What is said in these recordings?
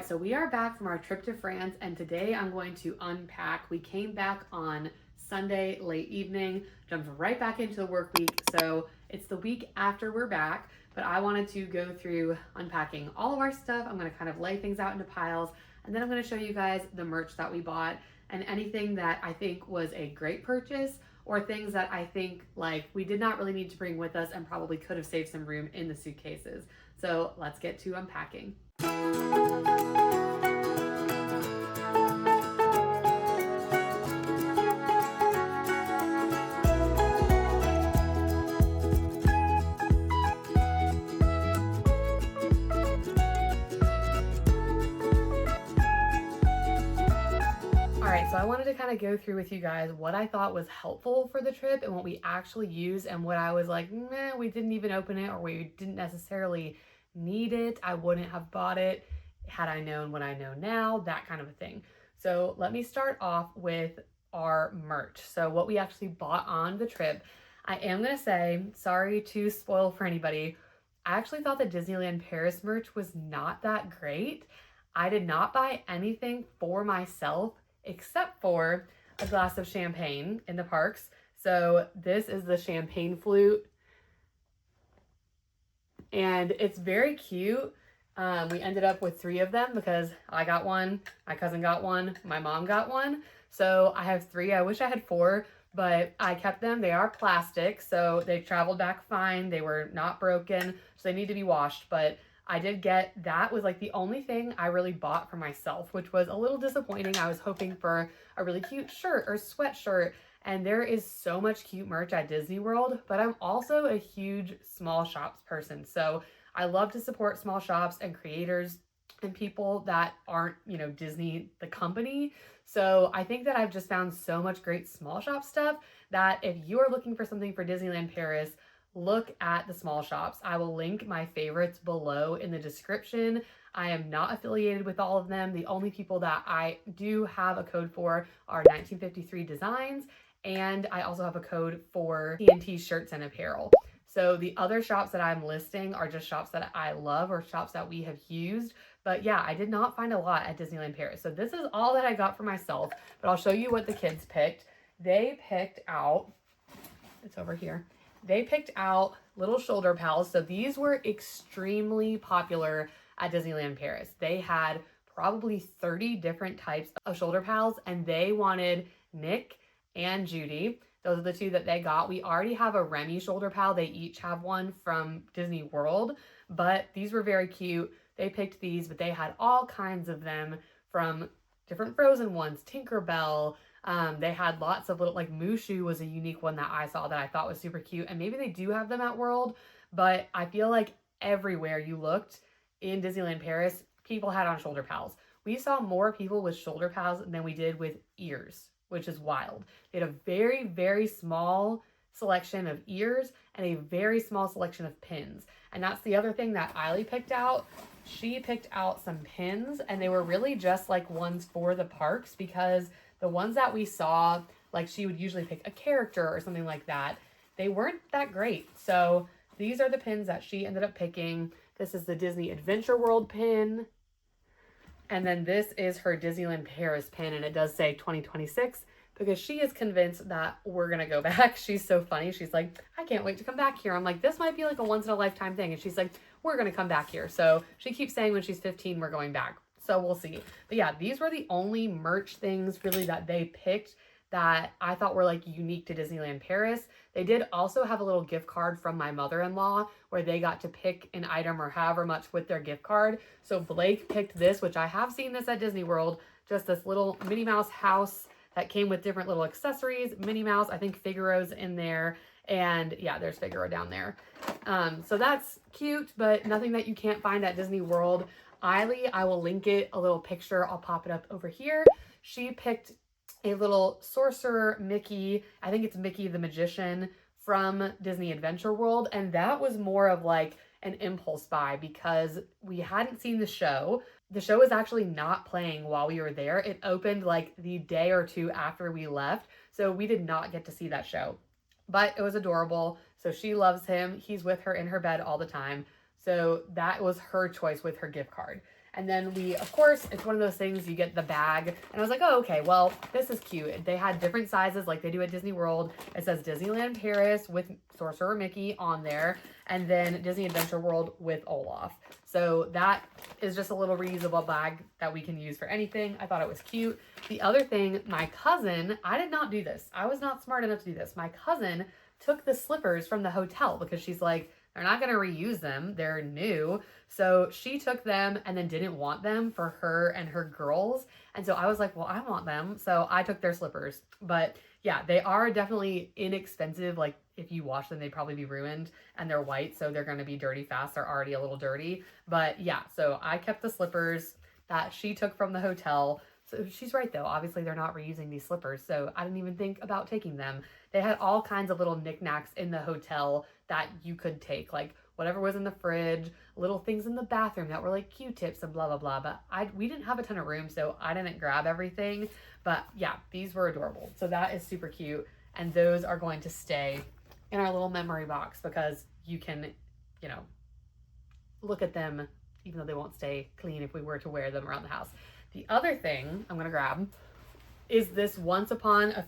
right, so we are back from our trip to France, and today I'm going to unpack. We came back on Sunday late evening, jumped right back into the work week. So it's the week after we're back, but I wanted to go through unpacking all of our stuff. I'm going to kind of lay things out into piles, and then I'm going to show you guys the merch that we bought and anything that I think was a great purchase or things that I think like we did not really need to bring with us and probably could have saved some room in the suitcases. So let's get to unpacking. So I wanted to kind of go through with you guys what I thought was helpful for the trip and what we actually used and what I was like, nah, we didn't even open it or we didn't necessarily need it. I wouldn't have bought it had I known what I know now, that kind of a thing. So let me start off with our merch. So what we actually bought on the trip. I am going to say, sorry to spoil for anybody, I actually thought the Disneyland Paris merch was not that great. I did not buy anything for myself except for a glass of champagne in the parks. So this is the champagne flute and it's very cute. We ended up with 3 of them because I got one, my cousin got one, my mom got one. So I have 3. I wish I had 4, but I kept them. They are plastic, so they traveled back fine. They were not broken, so they need to be washed, but I did get, that was like the only thing I really bought for myself, which was a little disappointing. I was hoping for a really cute shirt or sweatshirt, and there is so much cute merch at Disney World, but I'm also a huge small shops person. So I love to support small shops and creators and people that aren't, you know, Disney, the company. So I think that I've just found so much great small shop stuff that if you are looking for something for Disneyland Paris, look at the small shops. I will link my favorites below in the description. I am not affiliated with all of them. The only people that I do have a code for are 1953 Designs, and I also have a code for TNT Shirts and Apparel. So the other shops that I'm listing are just shops that I love or shops that we have used. But yeah, I did not find a lot at Disneyland Paris. So this is all that I got for myself, but I'll show you what the kids picked. They picked out, it's over here. They picked out little shoulder pals. So these were extremely popular at Disneyland Paris. They had probably 30 different types of shoulder pals, and they wanted Nick and Judy. Those are the 2 that they got. We already have a Remy shoulder pal. They each have one from Disney World, but these were very cute. They picked these, but they had all kinds of them from different Frozen ones, Tinkerbell. They had lots of little, like Mushu was a unique one that I saw that I thought was super cute. And maybe they do have them at World, but I feel like everywhere you looked in Disneyland Paris, people had on shoulder pals. We saw more people with shoulder pals than we did with ears, which is wild. They had a very, very small selection of ears and a very small selection of pins. And that's the other thing that Eiley picked out. She picked out some pins, and they were really just like ones for the parks, because the ones that we saw, like she would usually pick a character or something like that, they weren't that great. So these are the pins that she ended up picking. This is the Disney Adventure World pin. And then this is her Disneyland Paris pin, and it does say 2026 because she is convinced that we're going to go back. She's so funny. She's like, I can't wait to come back here. I'm like, this might be like a once in a lifetime thing. And she's like, we're going to come back here. So she keeps saying when she's 15, we're going back. So we'll see. But yeah, these were the only merch things really that they picked that I thought were like unique to Disneyland Paris. They did also have a little gift card from my mother-in-law where they got to pick an item or however much with their gift card. So Blake picked this, which I have seen this at Disney World, just this little Minnie Mouse house that came with different little accessories. Minnie Mouse, I think Figaro's in there. And yeah, there's Figaro down there. So that's cute, but nothing that you can't find at Disney World. Eiley, I will link it, a little picture. I'll pop it up over here. She picked a little sorcerer Mickey. I think it's Mickey the Magician from Disney Adventure World. And that was more of like an impulse buy because we hadn't seen the show. The show was actually not playing while we were there. It opened like the day or 2 after we left. So we did not get to see that show, but it was adorable. So she loves him. He's with her in her bed all the time. So that was her choice with her gift card. And then we, of course, it's one of those things, you get the bag. And I was like, oh, okay, well, this is cute. They had different sizes like they do at Disney World. It says Disneyland Paris with Sorcerer Mickey on there. And then Disney Adventure World with Olaf. So that is just a little reusable bag that we can use for anything. I thought it was cute. The other thing, my cousin, I did not do this. I was not smart enough to do this. My cousin took the slippers from the hotel because she's like, they're not going to reuse them. They're new. So she took them and then didn't want them for her and her girls. And so I was like, well, I want them. So I took their slippers. But yeah, they are definitely inexpensive. Like if you wash them, they'd probably be ruined, and they're white. So they're going to be dirty fast. They're already a little dirty. But yeah, so I kept the slippers that she took from the hotel. So she's right though. Obviously they're not reusing these slippers. So I didn't even think about taking them. They had all kinds of little knickknacks in the hotel that you could take, like whatever was in the fridge, little things in the bathroom that were like Q-tips and blah, blah, blah. But we didn't have a ton of room, so I didn't grab everything. But yeah, these were adorable. So that is super cute. And those are going to stay in our little memory box because you can, you know, look at them even though they won't stay clean if we were to wear them around the house. The other thing I'm going to grab is this Once Upon a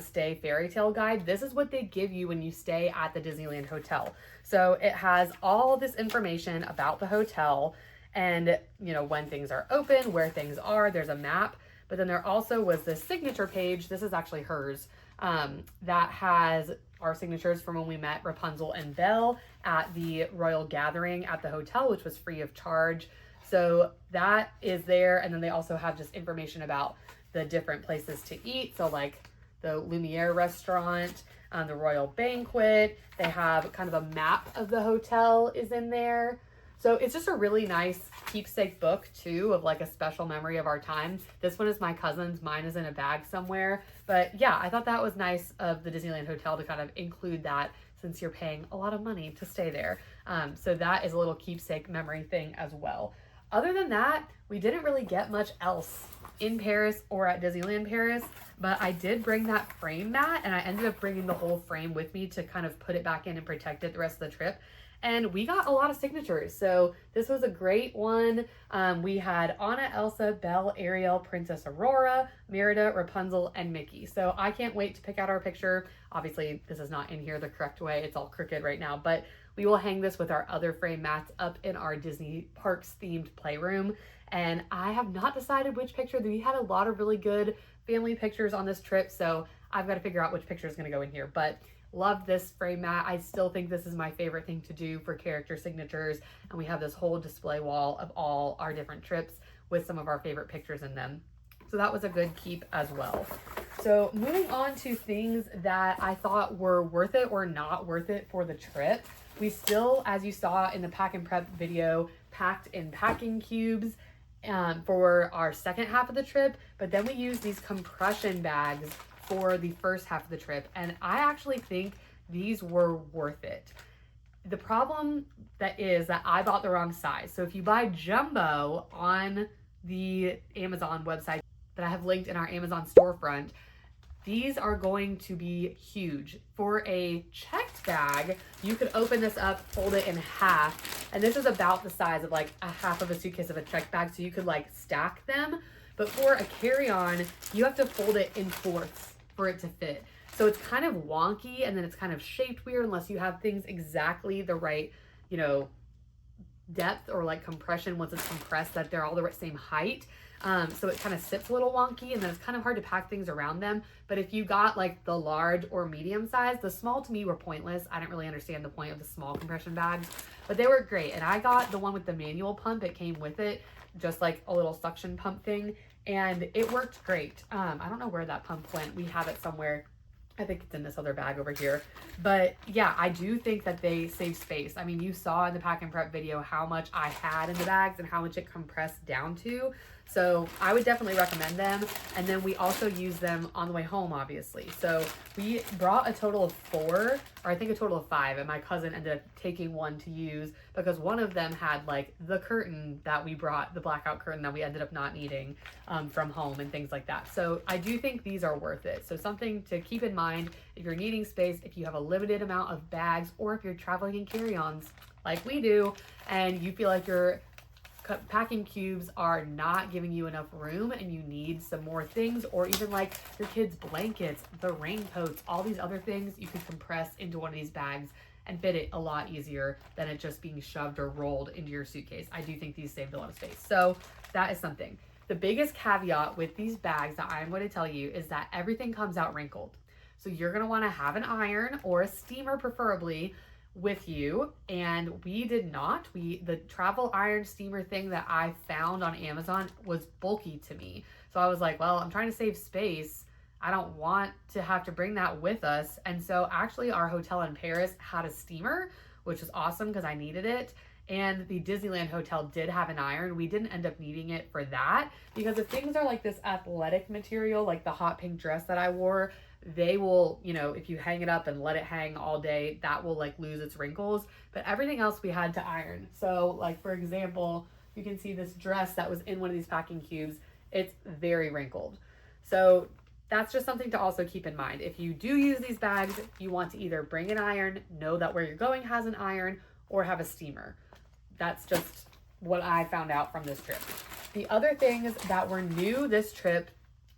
Stay fairy tale guide. This is what they give you when you stay at the Disneyland Hotel. So it has all this information about the hotel and, you know, when things are open, where things are. There's a map, but then there also was this signature page. This is actually hers, that has our signatures from when we met Rapunzel and Belle at the Royal Gathering at the hotel, which was free of charge. So that is there. And then they also have just information about the different places to eat. So like the Lumiere restaurant, the Royal Banquet. They have kind of a map of the hotel is in there. So it's just a really nice keepsake book too, of like a special memory of our time. This one is my cousin's. Mine is in a bag somewhere. But yeah, I thought that was nice of the Disneyland Hotel to kind of include that since you're paying a lot of money to stay there. So that is a little keepsake memory thing as well. Other than that, we didn't really get much else in Paris or at Disneyland Paris, but I did bring that frame mat, and I ended up bringing the whole frame with me to kind of put it back in and protect it the rest of the trip. And we got a lot of signatures. So this was a great one. We had Anna, Elsa, Belle, Ariel, Princess Aurora, Merida, Rapunzel, and Mickey. So I can't wait to pick out our picture. Obviously, this is not in here the correct way. It's all crooked right now, but we will hang this with our other frame mats up in our Disney Parks themed playroom. And I have not decided which picture. We had a lot of really good family pictures on this trip, so I've got to figure out which picture is going to go in here. But love this frame mat. I still think this is my favorite thing to do for character signatures. And we have this whole display wall of all our different trips with some of our favorite pictures in them. So that was a good keep as well. So moving on to things that I thought were worth it or not worth it for the trip. We still, as you saw in the pack and prep video, packed in packing cubes for our second half of the trip, but then we used these compression bags for the first half of the trip, and I actually think these were worth it. The problem that is that I bought the wrong size. So if you buy jumbo on the Amazon website that I have linked in our Amazon storefront, these are going to be huge. For a checked bag, you could open this up, fold it in half, and this is about the size of like a half of a suitcase of a checked bag, so you could like stack them. But for a carry-on, you have to fold it in fourths for it to fit. So it's kind of wonky, and then it's kind of shaped weird unless you have things exactly the right, you know, depth or like compression once it's compressed, that they're all the same height. So it kind of sits a little wonky, and then it's kind of hard to pack things around them. But if you got like the large or medium size, the small to me were pointless. I didn't really understand the point of the small compression bags, but they were great. And I got the one with the manual pump. It came with it, just like a little suction pump thing, and it worked great. I don't know where that pump went. We have it somewhere. I think it's in this other bag over here. But yeah, I do think that they save space. I mean, you saw in the pack and prep video how much I had in the bags and how much it compressed down to. So I would definitely recommend them. And then we also use them on the way home, obviously. So we brought a total of 4, or I think a total of 5. And my cousin ended up taking one to use because one of them had like the curtain that we brought, the blackout curtain that we ended up not needing from home and things like that. So I do think these are worth it. So something to keep in mind if you're needing space, if you have a limited amount of bags, or if you're traveling in carry-ons like we do, and you feel like you're packing cubes are not giving you enough room and you need some more things, or even like your kids' blankets, the raincoats, all these other things, you can compress into one of these bags and fit it a lot easier than it just being shoved or rolled into your suitcase. I do think these saved a lot of space. So that is something. The biggest caveat with these bags that I'm going to tell you is that everything comes out wrinkled. So you're going to want to have an iron or a steamer preferably with you, and we did not. The travel iron steamer thing that I found on Amazon was bulky to me. So I was like, well, I'm trying to save space. I don't want to have to bring that with us. And so actually our hotel in Paris had a steamer, which was awesome because I needed it. And the Disneyland hotel did have an iron. We didn't end up needing it for that because if things are like this athletic material, like the hot pink dress that I wore, they will, you know, if you hang it up and let it hang all day, that will like lose its wrinkles. But everything else we had to iron. So like, for example, you can see this dress that was in one of these packing cubes. It's very wrinkled. So that's just something to also keep in mind. If you do use these bags, you want to either bring an iron, know that where you're going has an iron, or have a steamer. That's just what I found out from this trip. The other things that were new this trip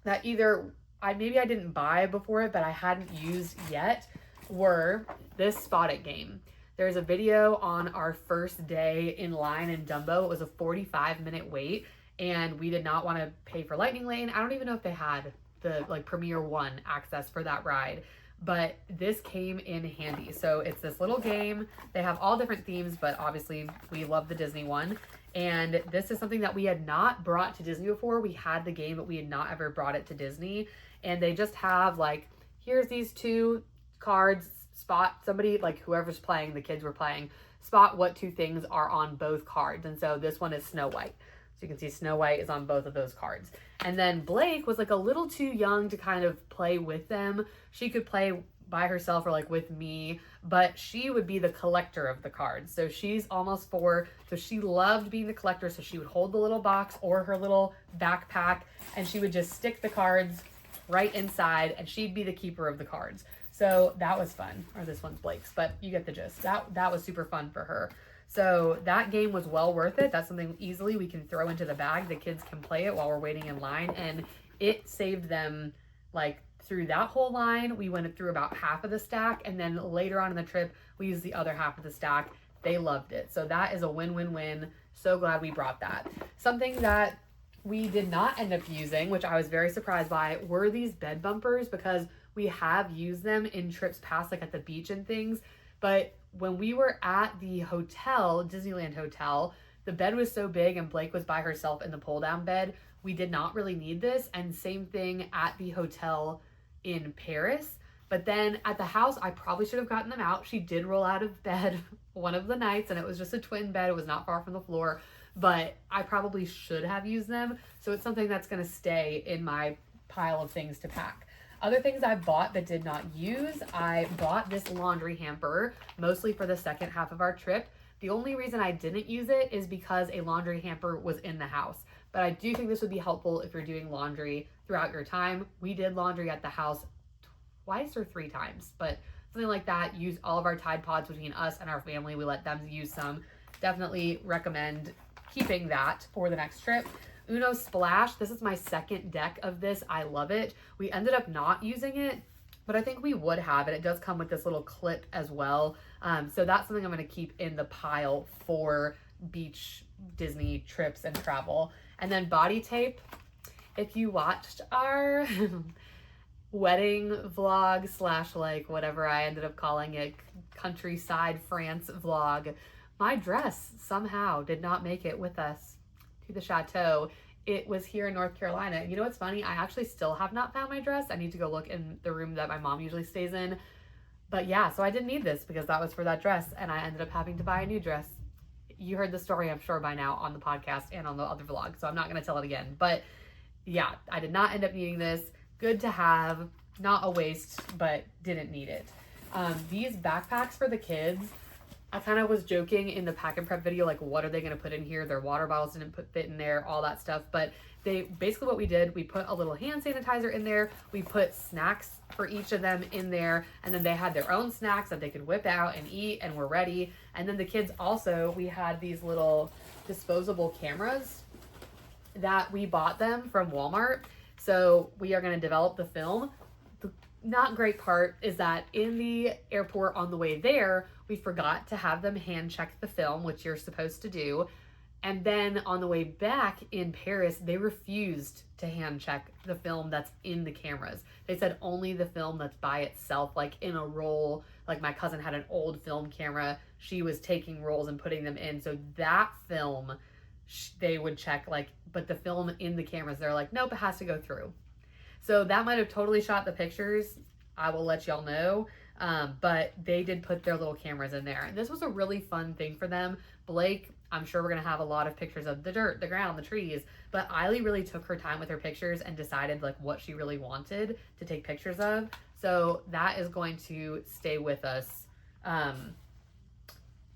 that either maybe I didn't buy before it, but I hadn't used yet, were this Spot It game. There's a video on our first day in line in Dumbo. It was a 45-minute wait, and we did not want to pay for Lightning Lane. I don't even know if they had the like Premier One access for that ride, but this came in handy. So it's this little game. They have all different themes, but obviously we love the Disney one. And this is something that we had not brought to Disney before. We had the game, but we had not ever brought it to Disney. And they just have like, here's these two cards, spot somebody, like whoever's playing, the kids were playing, spot what two things are on both cards. And so this one is Snow White. So you can see Snow White is on both of those cards. And then Blake was like a little too young to kind of play with them. She could play by herself or like with me, but she would be the collector of the cards. So she's almost 4, so she loved being the collector. So she would hold the little box or her little backpack and she would just stick the cards right inside and she'd be the keeper of the cards. So that was fun. Or this one's Blake's, but you get the gist. That was super fun for her. So that game was well worth it. That's something easily we can throw into the bag. The kids can play it while we're waiting in line, and it saved them like through that whole line. We went through about half of the stack, and then later on in the trip, we used the other half of the stack. They loved it. So that is a win-win-win. So glad we brought that. Something that we did not end up using, which I was very surprised by, were these bed bumpers, because we have used them in trips past, like at the beach and things. But when we were at the hotel, Disneyland Hotel, the bed was so big and Blake was by herself in the pull-down bed. We did not really need this. And same thing at the hotel in Paris. But then at the house, I probably should have gotten them out. She did roll out of bed one of the nights, and it was just a twin bed. It was not far from the floor, but I probably should have used them. So it's something that's going to stay in my pile of things to pack. Other things I bought but did not use, I bought this laundry hamper, mostly for the second half of our trip. The only reason I didn't use it is because a laundry hamper was in the house. But I do think this would be helpful if you're doing laundry throughout your time. We did laundry at the house twice or 3 times, but something like that. Use all of our Tide Pods between us and our family. We let them use some. Definitely recommend keeping that for the next trip. Uno Splash, this is my second deck of this. I love it. We ended up not using it, but I think we would have it. It does come with this little clip as well. So that's something I'm going to keep in the pile for beach Disney trips and travel. And then body tape. If you watched our wedding vlog / like whatever I ended up calling it, countryside France vlog, my dress somehow did not make it with us to the chateau. It was here in North Carolina. You know what's funny? I actually still have not found my dress. I need to go look in the room that my mom usually stays in. But yeah, so I didn't need this because that was for that dress, and I ended up having to buy a new dress. You heard the story, I'm sure, by now on the podcast and on the other vlog, so I'm not going to tell it again. But yeah, I did not end up needing this. Good to have, not a waste, but didn't need it. These backpacks for the kids, I kind of was joking in the pack and prep video, like, what are they going to put in here? Their water bottles didn't fit in there, all that stuff. But they basically, what we did, we put a little hand sanitizer in there. We put snacks for each of them in there. And then they had their own snacks that they could whip out and eat and were ready. And then the kids also, we had these little disposable cameras that we bought them from Walmart. So we are going to develop the film. The not great part is that in the airport on the way there, we forgot to have them hand check the film, which you're supposed to do. And then on the way back in Paris, they refused to hand check the film that's in the cameras. They said only the film that's by itself, like in a roll. Like my cousin had an old film camera. She was taking rolls and putting them in. So that film, they would check, like, but the film in the cameras, they're like, nope, it has to go through. So that might have totally shot the pictures. I will let y'all know. But they did put their little cameras in there. And this was a really fun thing for them. Blake, I'm sure we're going to have a lot of pictures of the dirt, the ground, the trees. But Eiley really took her time with her pictures and decided like what she really wanted to take pictures of. So that is going to stay with us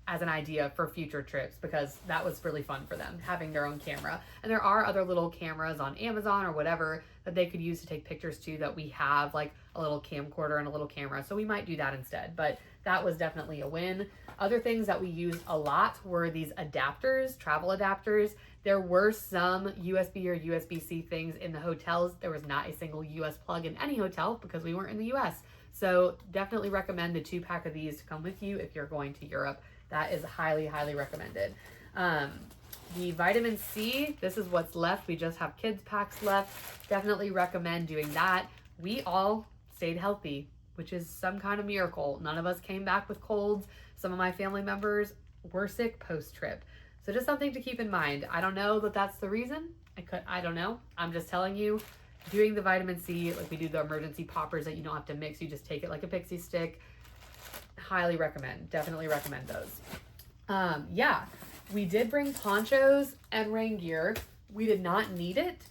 as an idea for future trips, because that was really fun for them, having their own camera. And there are other little cameras on Amazon or whatever that they could use to take pictures too, that we have like a little camcorder and a little camera. So we might do that instead, but that was definitely a win. Other things that we used a lot were these adapters, travel adapters. There were some USB or USB-C things in the hotels. There was not a single US plug in any hotel because we weren't in the US. So definitely recommend the 2-pack of these to come with you if you're going to Europe. That is highly, highly recommended. The vitamin C, this is what's left. We just have kids packs left. Definitely recommend doing that. We all stayed healthy, which is some kind of miracle. None of us came back with colds. Some of my family members were sick post-trip. So just something to keep in mind. I don't know that that's the reason. I don't know. I'm just telling you, doing the vitamin C, like we do the emergency poppers that you don't have to mix. You just take it like a pixie stick. Highly recommend. Definitely recommend those. Yeah, we did bring ponchos and rain gear. We did not need it,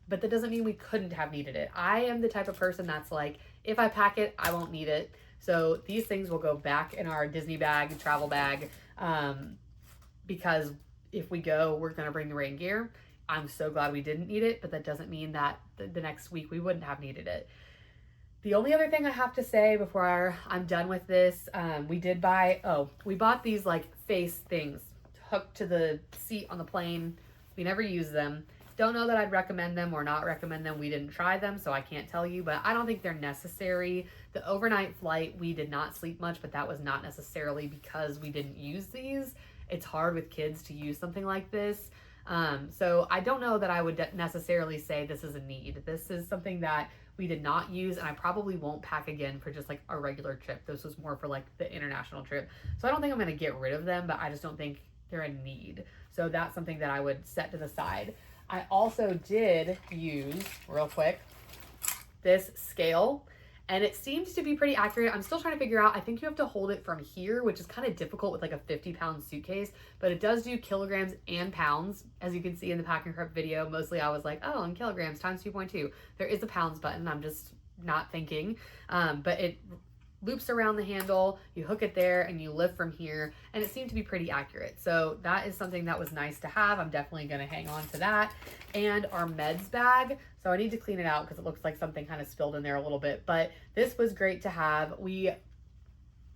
but that doesn't mean we couldn't have needed it. I am the type of person that's like, if I pack it, I won't need it. So these things will go back in our Disney bag, travel bag, because if we go, we're going to bring the rain gear. I'm so glad we didn't need it, but that doesn't mean that the next week we wouldn't have needed it. The only other thing I have to say before I'm done with this, we bought these like face things hooked to the seat on the plane. We never use them. Don't know that I'd recommend them or not recommend them. We didn't try them, so I can't tell you, but I don't think they're necessary. The overnight flight, we did not sleep much, but that was not necessarily because we didn't use these. It's hard with kids to use something like this. So I don't know that I would necessarily say this is a need. This is something that we did not use, and I probably won't pack again for just like a regular trip. This was more for like the international trip. So I don't think I'm going to get rid of them, but I just don't think they're a need. So that's something that I would set to the side. I also did use, real quick, this scale, and it seems to be pretty accurate. I'm still trying to figure out, I think you have to hold it from here, which is kind of difficult with like a 50-pound suitcase, but it does do kilograms and pounds. As you can see in the packing prep video, mostly I was like, oh, in kilograms times 2.2. There is a pounds button, I'm just not thinking, but it loops around the handle, you hook it there, and you lift from here, and it seemed to be pretty accurate. So that is something that was nice to have. I'm definitely going to hang on to that. And our meds bag, so I need to clean it out because it looks like something kind of spilled in there a little bit, but this was great to have. We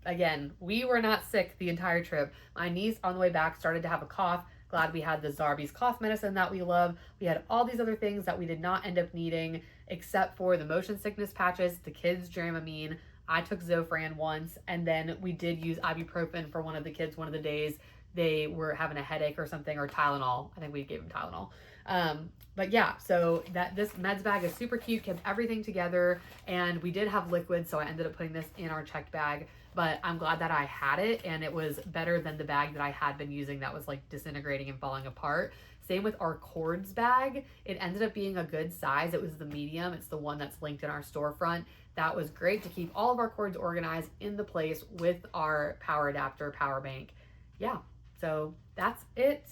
were not sick the entire trip. My niece on the way back started to have a cough. Glad we had the Zarbee's cough medicine that we love. We had all these other things that we did not end up needing, except for the motion sickness patches, the kids' Dramamine. I took Zofran once, and then we did use ibuprofen for one of the kids one of the days. They were having a headache or something, or Tylenol. I think we gave them Tylenol. But yeah, so this meds bag is super cute, kept everything together, and we did have liquid, so I ended up putting this in our checked bag, but I'm glad that I had it, and it was better than the bag that I had been using that was like disintegrating and falling apart. Same with our cords bag. It ended up being a good size. It was the medium. It's the one that's linked in our storefront. That was great to keep all of our cords organized in the place with our power adapter, power bank. Yeah, so that's it,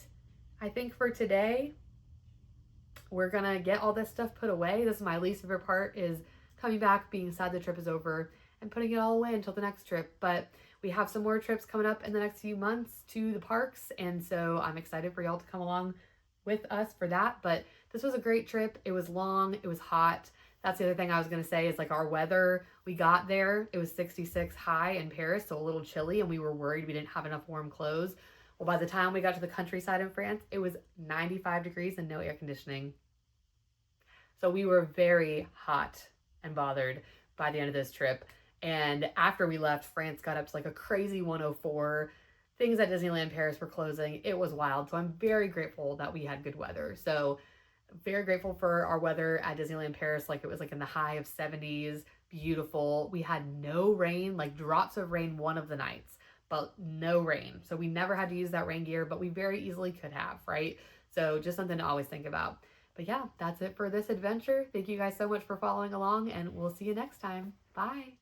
I think, for today. We're gonna get all this stuff put away. This is my least favorite part, is coming back, being sad the trip is over, and putting it all away until the next trip. But we have some more trips coming up in the next few months to the parks, and so I'm excited for y'all to come along with us for that. But this was a great trip. It was long, it was hot. That's the other thing I was gonna say, is like our weather. We got there, it was 66 high in Paris, so a little chilly, and we were worried we didn't have enough warm clothes. Well, by the time we got to the countryside in France, it was 95 degrees and no air conditioning. So we were very hot and bothered by the end of this trip. And after we left, France got up to like a crazy 104. Things at Disneyland Paris were closing. It was wild. So I'm very grateful that we had good weather. So very grateful for our weather at Disneyland Paris. Like it was like in the high of 70s, beautiful. We had no rain, like drops of rain one of the nights, but no rain. So we never had to use that rain gear, but we very easily could have, right? So just something to always think about. But yeah, that's it for this adventure. Thank you guys so much for following along, and we'll see you next time. Bye.